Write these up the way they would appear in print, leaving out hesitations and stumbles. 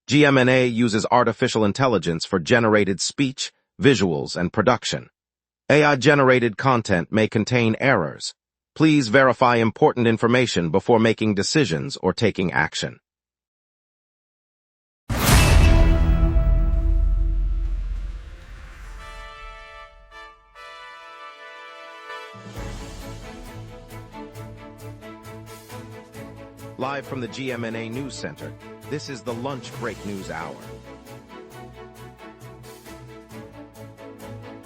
GMNA uses artificial intelligence for generated speech, visuals, and production. AI-generated content may contain errors. Please verify important information before making decisions or taking action. Live from the GMNA News Center, this is the Lunch Break News Hour.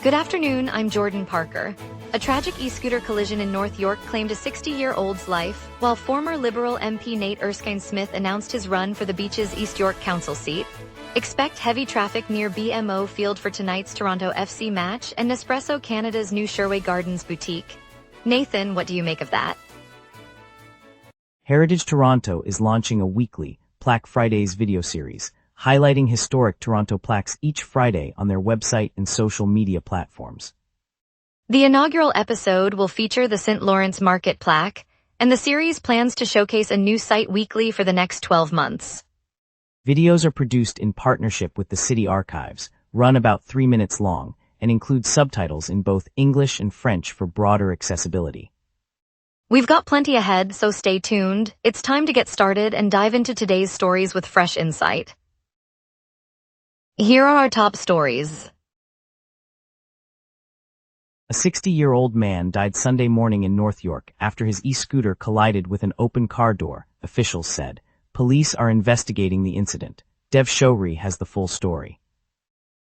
Good afternoon, I'm Jordan Parker. A tragic e-scooter collision in North York claimed a 60-year-old's life, while former Liberal MP Nate Erskine-Smith announced his run for the Beach's East York Council seat. Expect heavy traffic near BMO Field for tonight's Toronto FC match and Nespresso Canada's new Sherway Gardens boutique. Nathan, what do you make of that? Heritage Toronto is launching a weekly Plaque Fridays video series, highlighting historic Toronto plaques each Friday on their website and social media platforms. The inaugural episode will feature the St. Lawrence Market plaque, and the series plans to showcase a new site weekly for the next 12 months. Videos are produced in partnership with the City Archives, run about 3 minutes long, and include subtitles in both English and French for broader accessibility. We've got plenty ahead, so stay tuned. It's time to get started and dive into today's stories with fresh insight. Here are our top stories. A 60-year-old man died Sunday morning in North York after his e-scooter collided with an open car door, officials said. Police are investigating the incident. Dev Showri has the full story.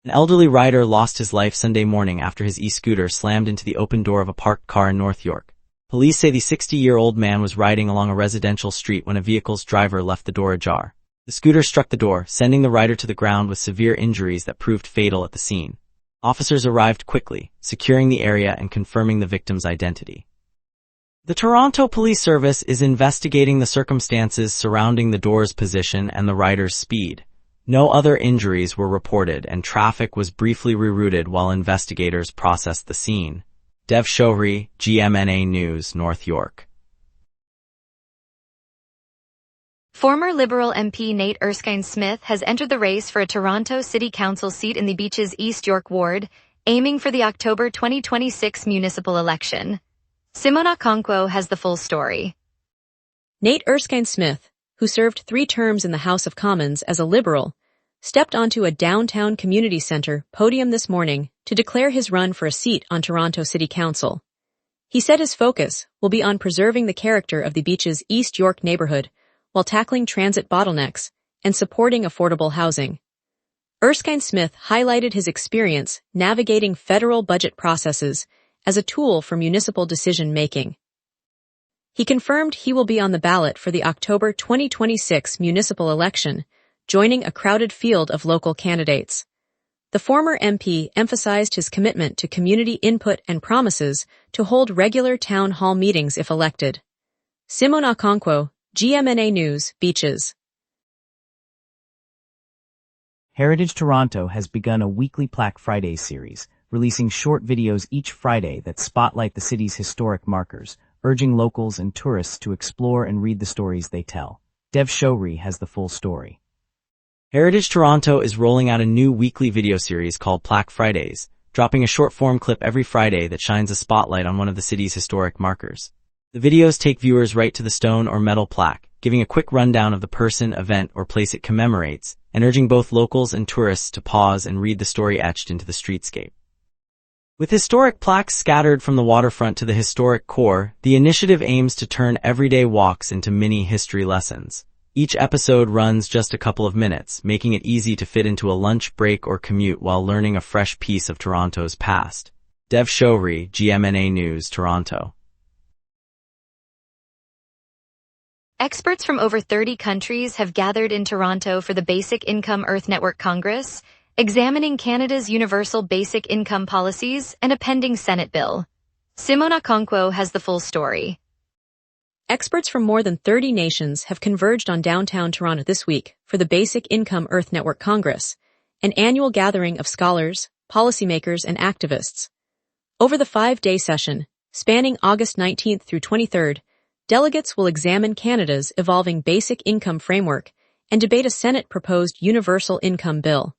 An elderly rider lost his life Sunday morning after his e-scooter slammed into the open door of a parked car in North York. Police say the 60-year-old man was riding along a residential street when a vehicle's driver left the door ajar. The scooter struck the door, sending the rider to the ground with severe injuries that proved fatal at the scene. Officers arrived quickly, securing the area and confirming the victim's identity. The Toronto Police Service is investigating the circumstances surrounding the door's position and the rider's speed. No other injuries were reported and traffic was briefly rerouted while investigators processed the scene. Dev Showri, GMNA News, North York. Former Liberal MP Nate Erskine-Smith has entered the race for a Toronto City Council seat in the Beach's East York ward, aiming for the October 2026 municipal election. Simona Okonkwo has the full story. Nate Erskine-Smith, who served 3 terms in the House of Commons as a Liberal, stepped onto a downtown community centre podium this morning to declare his run for a seat on Toronto City Council. He said his focus will be on preserving the character of the Beach's East York neighbourhood while tackling transit bottlenecks and supporting affordable housing. Erskine-Smith highlighted his experience navigating federal budget processes as a tool for municipal decision-making. He confirmed he will be on the ballot for the October 2026 municipal election, joining a crowded field of local candidates. The former MP emphasized his commitment to community input and promises to hold regular town hall meetings if elected. Simona Okonkwo, GMNA News, Beaches. Heritage Toronto has begun a weekly Plaque Fridays series, releasing short videos each Friday that spotlight the city's historic markers, urging locals and tourists to explore and read the stories they tell. Dev Showri has the full story. Heritage Toronto is rolling out a new weekly video series called Plaque Fridays, dropping a short-form clip every Friday that shines a spotlight on one of the city's historic markers. The videos take viewers right to the stone or metal plaque, giving a quick rundown of the person, event, or place it commemorates, and urging both locals and tourists to pause and read the story etched into the streetscape. With historic plaques scattered from the waterfront to the historic core, the initiative aims to turn everyday walks into mini history lessons. Each episode runs just a couple of minutes, making it easy to fit into a lunch break or commute while learning a fresh piece of Toronto's past. Dev Showri, GMNA News, Toronto. Experts from over 30 countries have gathered in Toronto for the Basic Income Earth Network Congress, examining Canada's universal basic income policies and a pending Senate bill. Simona Okonkwo has the full story. Experts from more than 30 nations have converged on downtown Toronto this week for the Basic Income Earth Network Congress, an annual gathering of scholars, policymakers, and activists. Over the 5-day session, spanning August 19th through 23rd, delegates will examine Canada's evolving basic income framework and debate a Senate-proposed universal income bill.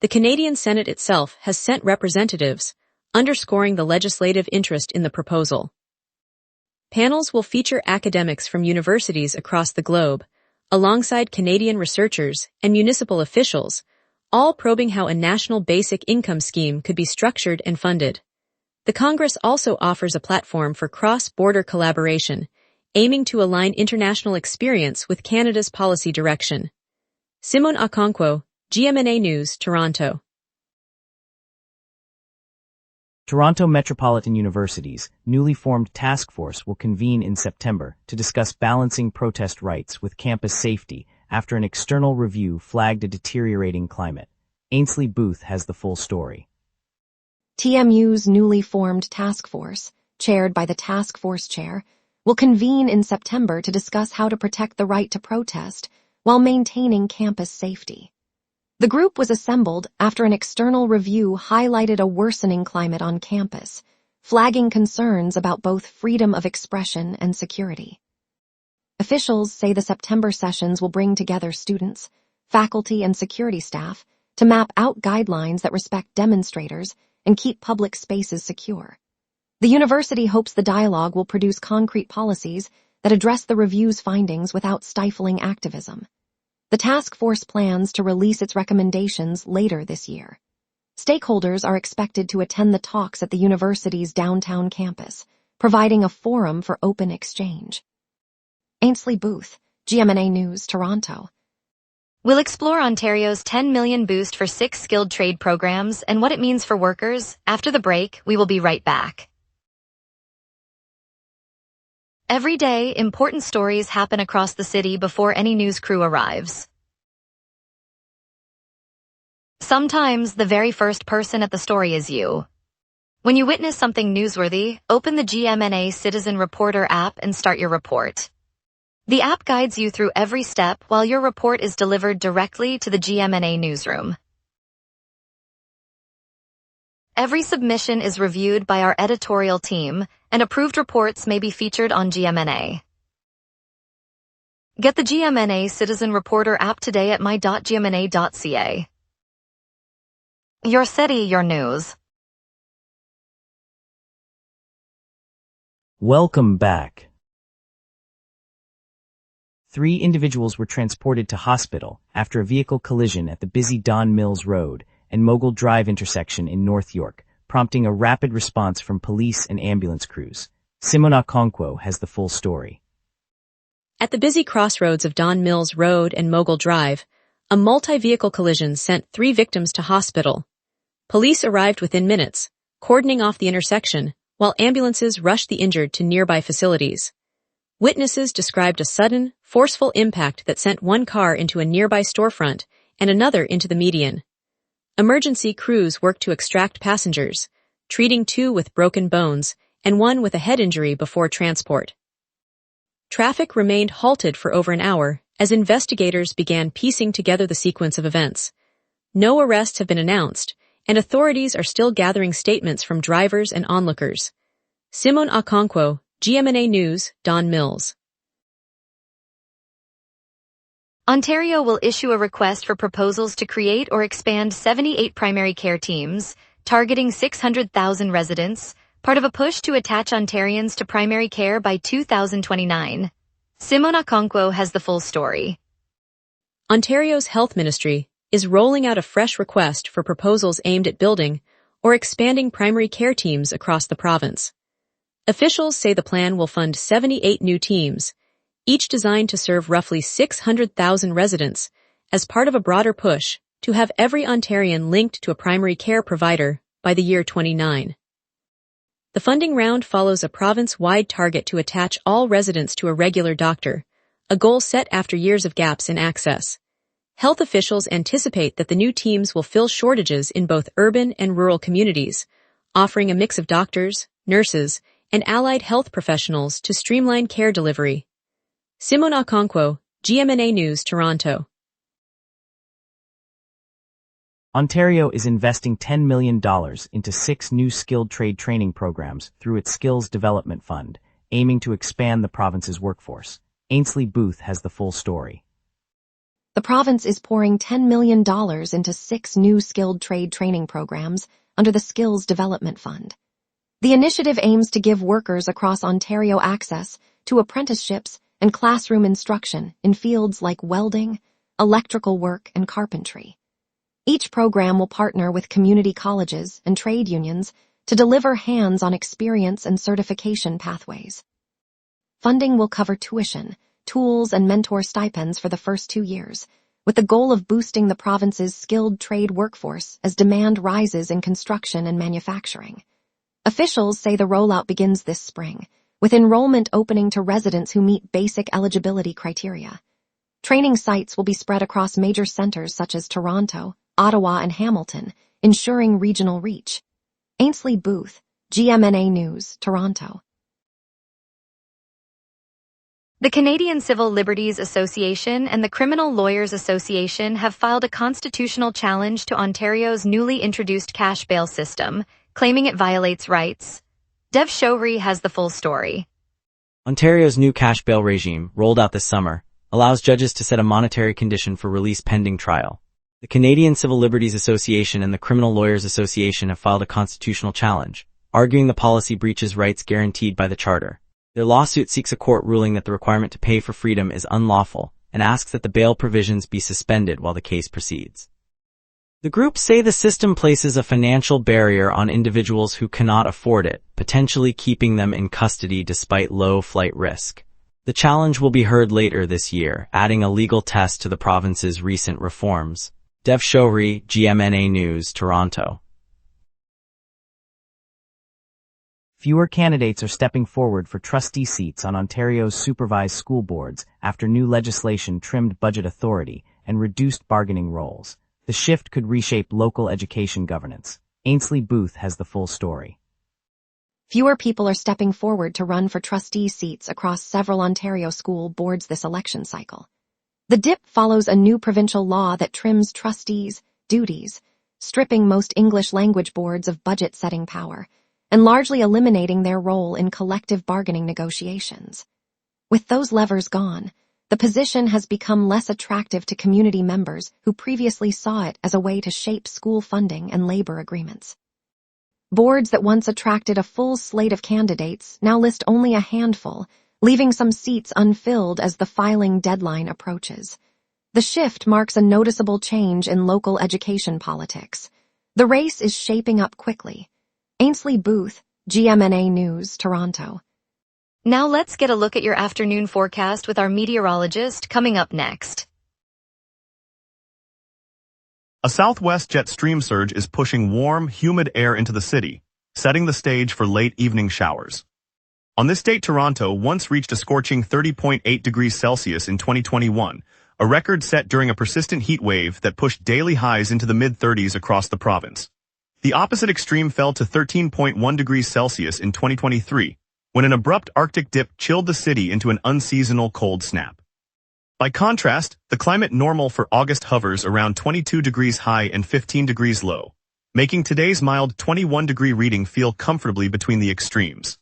The Canadian Senate itself has sent representatives, underscoring the legislative interest in the proposal. Panels will feature academics from universities across the globe, alongside Canadian researchers and municipal officials, all probing how a national basic income scheme could be structured and funded. The Congress also offers a platform for cross-border collaboration, aiming to align international experience with Canada's policy direction. Simone Okonkwo, GMNA News, Toronto. Toronto Metropolitan University's newly formed task force will convene in September to discuss balancing protest rights with campus safety after an external review flagged a deteriorating climate. Ainsley Booth has the full story. TMU's newly formed task force, chaired by the task force chair, will convene in September to discuss how to protect the right to protest while maintaining campus safety. The group was assembled after an external review highlighted a worsening climate on campus, flagging concerns about both freedom of expression and security. Officials say the September sessions will bring together students, faculty, and security staff to map out guidelines that respect demonstrators and keep public spaces secure. The university hopes the dialogue will produce concrete policies that address the review's findings without stifling activism. The task force plans to release its recommendations later this year. Stakeholders are expected to attend the talks at the university's downtown campus, providing a forum for open exchange. Ainsley Booth, GMNA News, Toronto. We'll explore Ontario's $10 million boost for 6 skilled trade programs and what it means for workers. After the break, we will be right back. Every day, important stories happen across the city before any news crew arrives. Sometimes, the very first person at the story is you. When you witness something newsworthy, open the GMNA Citizen Reporter app and start your report. The app guides you through every step while your report is delivered directly to the GMNA newsroom. Every submission is reviewed by our editorial team, and approved reports may be featured on GMNA. Get the GMNA Citizen Reporter app today at my.gmna.ca. Your city, your news. Welcome back. 3 individuals were transported to hospital after a vehicle collision at the busy Don Mills Road and Mogul Drive intersection in North York, prompting a rapid response from police and ambulance crews. Simone Okonkwo has the full story. At the busy crossroads of Don Mills Road and Mogul Drive, a multi-vehicle collision sent 3 victims to hospital. Police arrived within minutes, cordoning off the intersection, while ambulances rushed the injured to nearby facilities. Witnesses described a sudden, forceful impact that sent one car into a nearby storefront and another into the median. Emergency crews worked to extract passengers, treating 2 with broken bones and 1 with a head injury before transport. Traffic remained halted for over an hour as investigators began piecing together the sequence of events. No arrests have been announced, and authorities are still gathering statements from drivers and onlookers. Simone Okonkwo, GMNA News, Don Mills. Ontario will issue a request for proposals to create or expand 78 primary care teams, targeting 600,000 residents, part of a push to attach Ontarians to primary care by 2029. Simone Okonkwo has the full story. Ontario's Health Ministry is rolling out a fresh request for proposals aimed at building or expanding primary care teams across the province. Officials say the plan will fund 78 new teams, each designed to serve roughly 600,000 residents, as part of a broader push to have every Ontarian linked to a primary care provider by the year 2029. The funding round follows a province-wide target to attach all residents to a regular doctor, a goal set after years of gaps in access. Health officials anticipate that the new teams will fill shortages in both urban and rural communities, offering a mix of doctors, nurses, and allied health professionals to streamline care delivery. Simone Okonkwo, GMNA News, Toronto. Ontario is investing $10 million into 6 new skilled trade training programs through its Skills Development Fund, aiming to expand the province's workforce. Ainsley Booth has the full story. The province is pouring $10 million into 6 new skilled trade training programs under the Skills Development Fund. The initiative aims to give workers across Ontario access to apprenticeships and classroom instruction in fields like welding, electrical work, and carpentry. Each program will partner with community colleges and trade unions to deliver hands-on experience and certification pathways. Funding will cover tuition, tools, and mentor stipends for the first 2 years, with the goal of boosting the province's skilled trade workforce as demand rises in construction and manufacturing. Officials say the rollout begins this spring, with enrollment opening to residents who meet basic eligibility criteria. Training sites will be spread across major centers such as Toronto, Ottawa, and Hamilton, ensuring regional reach. Ainsley Booth, GMNA News, Toronto. The Canadian Civil Liberties Association and the Criminal Lawyers Association have filed a constitutional challenge to Ontario's newly introduced cash bail system, claiming it violates rights. Dev Shouhri has the full story. Ontario's new cash bail regime, rolled out this summer, allows judges to set a monetary condition for release pending trial. The Canadian Civil Liberties Association and the Criminal Lawyers Association have filed a constitutional challenge, arguing the policy breaches rights guaranteed by the Charter. Their lawsuit seeks a court ruling that the requirement to pay for freedom is unlawful and asks that the bail provisions be suspended while the case proceeds. The groups say the system places a financial barrier on individuals who cannot afford it, potentially keeping them in custody despite low flight risk. The challenge will be heard later this year, adding a legal test to the province's recent reforms. Dev Shouhri, GMNA News, Toronto. Fewer candidates are stepping forward for trustee seats on Ontario's supervised school boards after new legislation trimmed budget authority and reduced bargaining roles. The shift could reshape local education governance. Ainsley Booth has the full story. Fewer people are stepping forward to run for trustee seats across several Ontario school boards this election cycle. The dip follows a new provincial law that trims trustees' duties, stripping most English language boards of budget-setting power, and largely eliminating their role in collective bargaining negotiations. With those levers gone, the position has become less attractive to community members who previously saw it as a way to shape school funding and labor agreements. Boards that once attracted a full slate of candidates now list only a handful, leaving some seats unfilled as the filing deadline approaches. The shift marks a noticeable change in local education politics. The race is shaping up quickly. Ainsley Booth, GMNA News, Toronto. Now let's get a look at your afternoon forecast with our meteorologist coming up next. A southwest jet stream surge is pushing warm, humid air into the city, setting the stage for late evening showers. On this date, Toronto once reached a scorching 30.8 degrees Celsius in 2021, a record set during a persistent heat wave that pushed daily highs into the mid-30s across the province. The opposite extreme fell to 13.1 degrees Celsius in 2023, when an abrupt Arctic dip chilled the city into an unseasonal cold snap. By contrast, the climate normal for August hovers around 22 degrees high and 15 degrees low, making today's mild 21-degree reading feel comfortably between the extremes.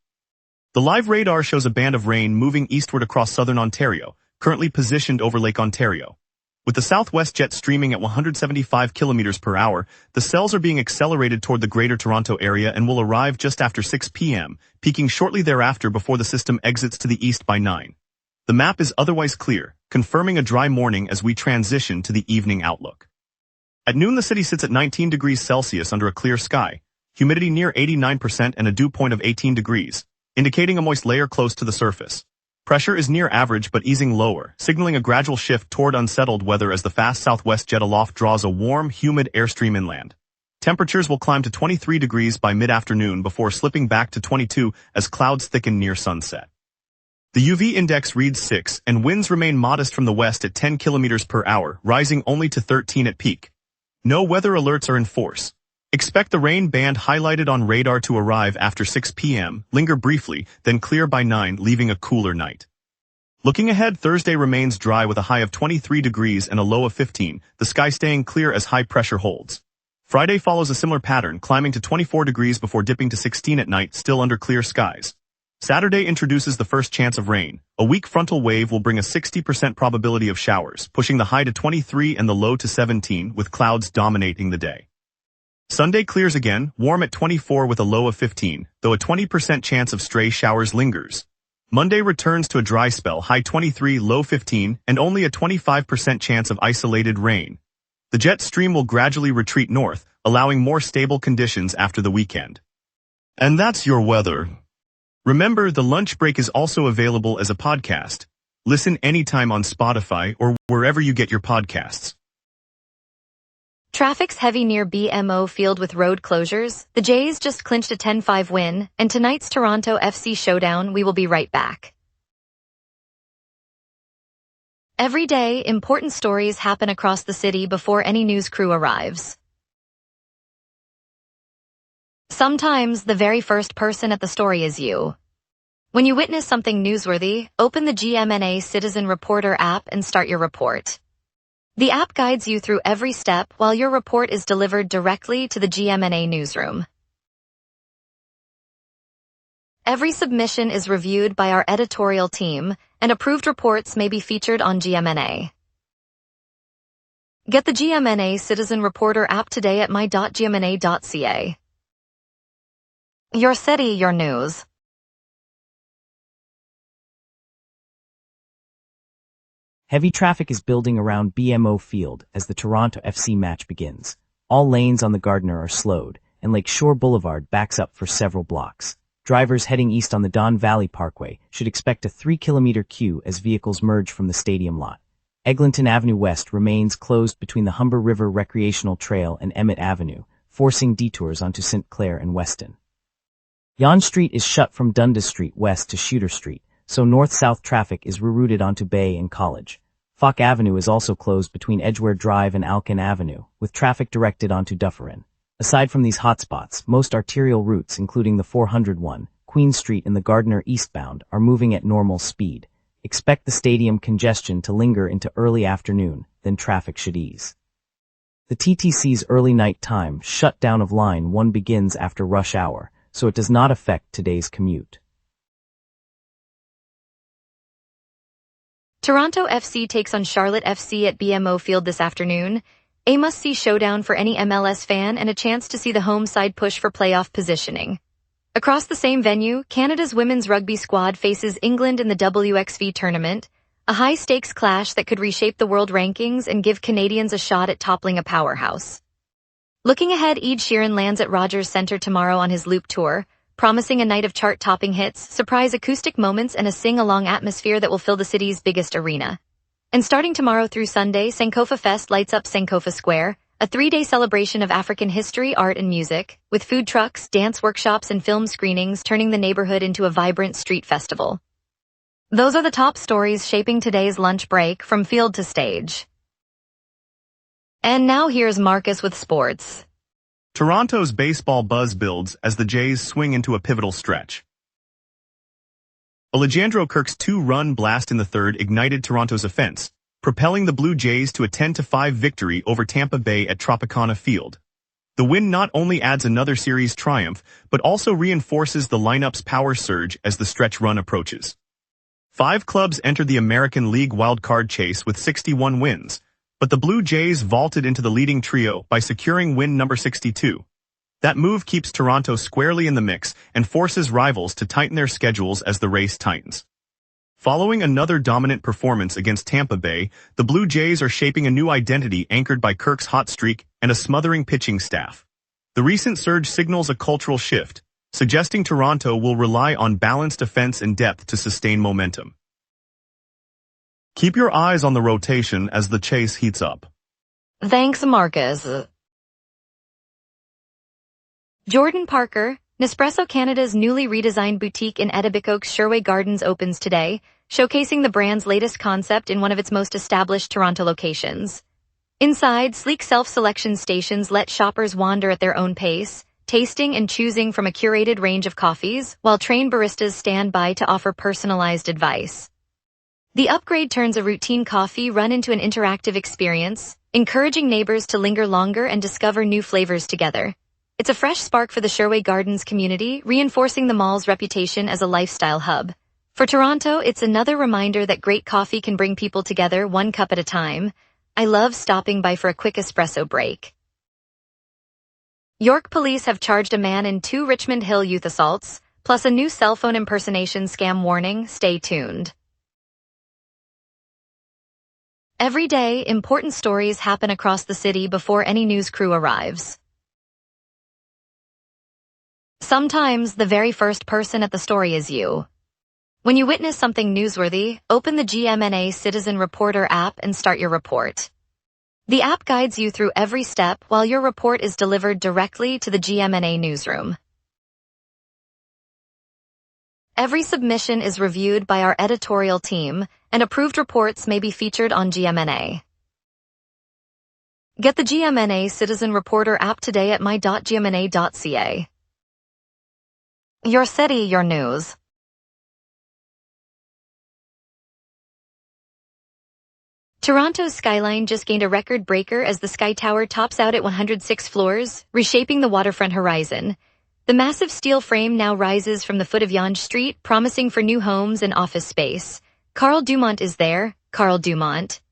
The live radar shows a band of rain moving eastward across southern Ontario, currently positioned over Lake Ontario. With the southwest jet streaming at 175 kilometers per hour, the cells are being accelerated toward the Greater Toronto area and will arrive just after 6 p.m., peaking shortly thereafter before the system exits to the east by 9. The map is otherwise clear, confirming a dry morning as we transition to the evening outlook. At noon, the city sits at 19 degrees Celsius under a clear sky, humidity near 89% and a dew point of 18 degrees, indicating a moist layer close to the surface. Pressure is near average but easing lower, signaling a gradual shift toward unsettled weather as the fast southwest jet aloft draws a warm, humid airstream inland. Temperatures will climb to 23 degrees by mid-afternoon before slipping back to 22 as clouds thicken near sunset. The UV index reads 6 and winds remain modest from the west at 10 kilometers per hour, rising only to 13 at peak. No weather alerts are in force. Expect the rain band highlighted on radar to arrive after 6 p.m., linger briefly, then clear by 9, leaving a cooler night. Looking ahead, Thursday remains dry with a high of 23 degrees and a low of 15, the sky staying clear as high pressure holds. Friday follows a similar pattern, climbing to 24 degrees before dipping to 16 at night, still under clear skies. Saturday introduces the first chance of rain. A weak frontal wave will bring a 60% probability of showers, pushing the high to 23 and the low to 17, with clouds dominating the day. Sunday clears again, warm at 24 with a low of 15, though a 20% chance of stray showers lingers. Monday returns to a dry spell, high 23, low 15, and only a 25% chance of isolated rain. The jet stream will gradually retreat north, allowing more stable conditions after the weekend. And that's your weather. Remember, the lunch break is also available as a podcast. Listen anytime on Spotify or wherever you get your podcasts. Traffic's heavy near BMO Field with road closures. The Jays just clinched a 10-5 win, and tonight's Toronto FC showdown. We will be right back. Every day, important stories happen across the city before any news crew arrives. Sometimes the very first person at the story is you. When you witness something newsworthy, open the GMNA Citizen Reporter app and start your report. The app guides you through every step while your report is delivered directly to the GMNA newsroom. Every submission is reviewed by our editorial team, and approved reports may be featured on GMNA. Get the GMNA Citizen Reporter app today at my.gmna.ca. Your city, your news. Heavy traffic is building around BMO Field as the Toronto FC match begins. All lanes on the Gardiner are slowed, and Lake Shore Boulevard backs up for several blocks. Drivers heading east on the Don Valley Parkway should expect a 3-kilometer queue as vehicles merge from the stadium lot. Eglinton Avenue West remains closed between the Humber River Recreational Trail and Emmett Avenue, forcing detours onto St. Clair and Weston. Yonge Street is shut from Dundas Street west to Shooter Street, so north-south traffic is rerouted onto Bay and College. Falk Avenue is also closed between Edgware Drive and Alkin Avenue, with traffic directed onto Dufferin. Aside from these hotspots, most arterial routes, including the 401, Queen Street and the Gardiner eastbound, are moving at normal speed. Expect the stadium congestion to linger into early afternoon, then traffic should ease. The TTC's early night time shutdown of Line 1 begins after rush hour, so it does not affect today's commute. Toronto FC takes on Charlotte FC at BMO Field this afternoon. A must-see showdown for any MLS fan and a chance to see the home side push for playoff positioning. Across the same venue, Canada's women's rugby squad faces England in the WXV tournament, a high-stakes clash that could reshape the world rankings and give Canadians a shot at toppling a powerhouse. Looking ahead, Ed Sheeran lands at Rogers Centre tomorrow on his Loop tour, promising a night of chart-topping hits, surprise acoustic moments, and a sing-along atmosphere that will fill the city's biggest arena. And starting tomorrow through Sunday, Sankofa Fest lights up Sankofa Square, a 3-day celebration of African history, art, and music, with food trucks, dance workshops, and film screenings turning the neighborhood into a vibrant street festival. Those are the top stories shaping today's lunch break from field to stage. And now here's Marcus with sports. Toronto's baseball buzz builds as the Jays swing into a pivotal stretch. Alejandro Kirk's 2-run blast in the third ignited Toronto's offense, propelling the Blue Jays to a 10-5 victory over Tampa Bay at Tropicana Field. The win not only adds another series triumph, but also reinforces the lineup's power surge as the stretch run approaches. 5 clubs entered the American League wildcard chase with 61 wins, but the Blue Jays vaulted into the leading trio by securing win number 62. That move keeps Toronto squarely in the mix and forces rivals to tighten their schedules as the race tightens. Following another dominant performance against Tampa Bay, the Blue Jays are shaping a new identity anchored by Kirk's hot streak and a smothering pitching staff. The recent surge signals a cultural shift, suggesting Toronto will rely on balanced offense and depth to sustain momentum. Keep your eyes on the rotation as the chase heats up. Thanks, Marcus. Jordan Parker, Nespresso Canada's newly redesigned boutique in Etobicoke's Sherway Gardens opens today, showcasing the brand's latest concept in one of its most established Toronto locations. Inside, sleek self-selection stations let shoppers wander at their own pace, tasting and choosing from a curated range of coffees, while trained baristas stand by to offer personalized advice. The upgrade turns a routine coffee run into an interactive experience, encouraging neighbors to linger longer and discover new flavors together. It's a fresh spark for the Sherway Gardens community, reinforcing the mall's reputation as a lifestyle hub. For Toronto, it's another reminder that great coffee can bring people together one cup at a time. I love stopping by for a quick espresso break. York police have charged a man in 2 Richmond Hill youth assaults, plus a new cell phone impersonation scam warning. Stay tuned. Every day, important stories happen across the city before any news crew arrives. Sometimes, the very first person at the story is you. When you witness something newsworthy, open the GMNA Citizen Reporter app and start your report. The app guides you through every step while your report is delivered directly to the GMNA newsroom. Every submission is reviewed by our editorial team, and approved reports may be featured on GMNA. Get the GMNA Citizen Reporter app today at my.gmna.ca. Your city, your news. Toronto's skyline just gained a record breaker as the Sky Tower tops out at 106 floors, reshaping the waterfront horizon. The massive steel frame now rises from the foot of Yonge Street, promising for new homes and office space. Carl Dumont is there. Carl Dumont.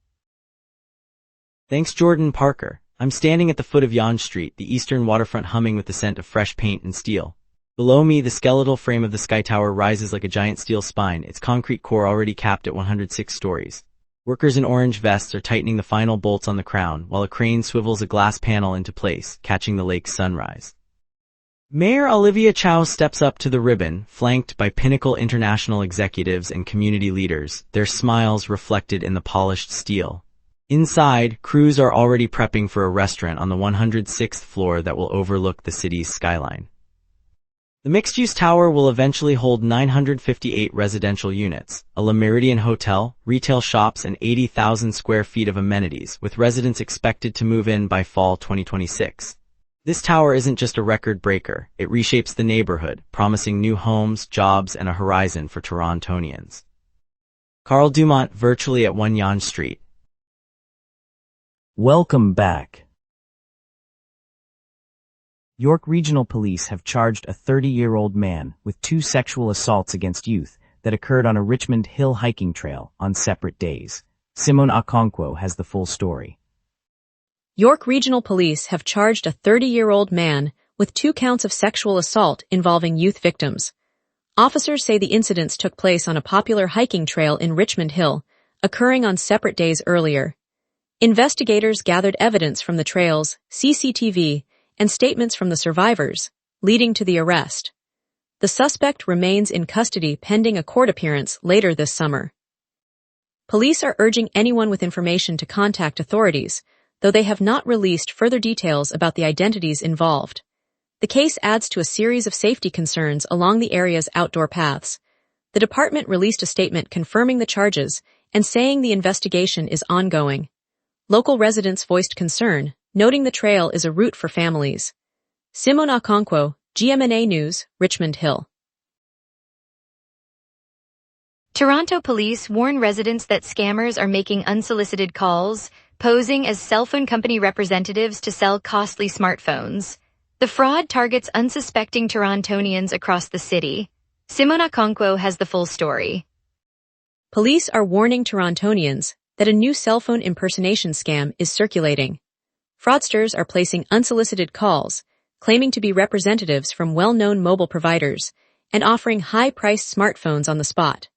Thanks, Jordan Parker. I'm standing at the foot of Yonge Street, the eastern waterfront humming with the scent of fresh paint and steel. Below me, the skeletal frame of the Sky Tower rises like a giant steel spine, its concrete core already capped at 106 stories. Workers in orange vests are tightening the final bolts on the crown, while a crane swivels a glass panel into place, catching the lake's sunrise. Mayor Olivia Chow steps up to the ribbon, flanked by Pinnacle International executives and community leaders, their smiles reflected in the polished steel. Inside, crews are already prepping for a restaurant on the 106th floor that will overlook the city's skyline. The mixed-use tower will eventually hold 958 residential units, a Le Méridien hotel, retail shops, and 80,000 square feet of amenities, with residents expected to move in by fall 2026. This tower isn't just a record breaker, it reshapes the neighborhood, promising new homes, jobs, and a horizon for Torontonians. Carl Dumont, virtually at 1 Yonge Street. Welcome back. York Regional Police have charged a 30-year-old man with 2 sexual assaults against youth that occurred on a Richmond Hill hiking trail on separate days. Simone Okonkwo has the full story. York Regional Police have charged a 30-year-old man with 2 counts of sexual assault involving youth victims. Officers say the incidents took place on a popular hiking trail in Richmond Hill, occurring on separate days earlier. Investigators gathered evidence from the trails, CCTV, and statements from the survivors, leading to the arrest. The suspect remains in custody pending a court appearance later this summer. Police are urging anyone with information to contact authorities, though they have not released further details about the identities involved. The case adds to a series of safety concerns along the area's outdoor paths. The department released a statement confirming the charges and saying the investigation is ongoing. Local residents voiced concern, noting the trail is a route for families. Simone Okonkwo, GMNA News, Richmond Hill. Toronto police warn residents that scammers are making unsolicited calls, posing as cell phone company representatives to sell costly smartphones. The fraud targets unsuspecting Torontonians across the city. Simone Okonkwo has the full story. Police are warning Torontonians that a new cell phone impersonation scam is circulating. Fraudsters are placing unsolicited calls, claiming to be representatives from well-known mobile providers, and offering high-priced smartphones on the spot.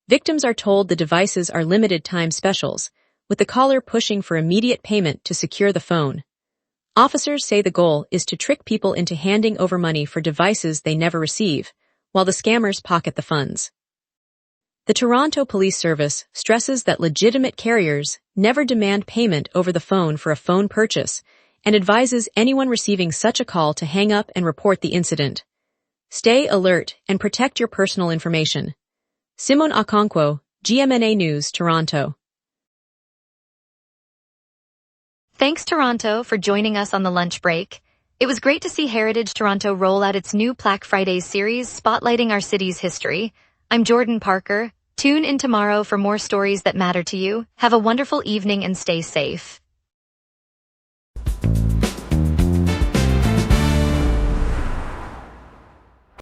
Victims are told the devices are limited-time specials, with the caller pushing for immediate payment to secure the phone. Officers say the goal is to trick people into handing over money for devices they never receive, while the scammers pocket the funds. The Toronto Police Service stresses that legitimate carriers never demand payment over the phone for a phone purchase and advises anyone receiving such a call to hang up and report the incident. Stay alert and protect your personal information. Simone Okonkwo, GMNA News, Toronto. Thanks, Toronto, for joining us on the lunch break. It was great to see Heritage Toronto roll out its new Black Fridays series spotlighting our city's history. I'm Jordan Parker. Tune in tomorrow for more stories that matter to you. Have a wonderful evening and stay safe.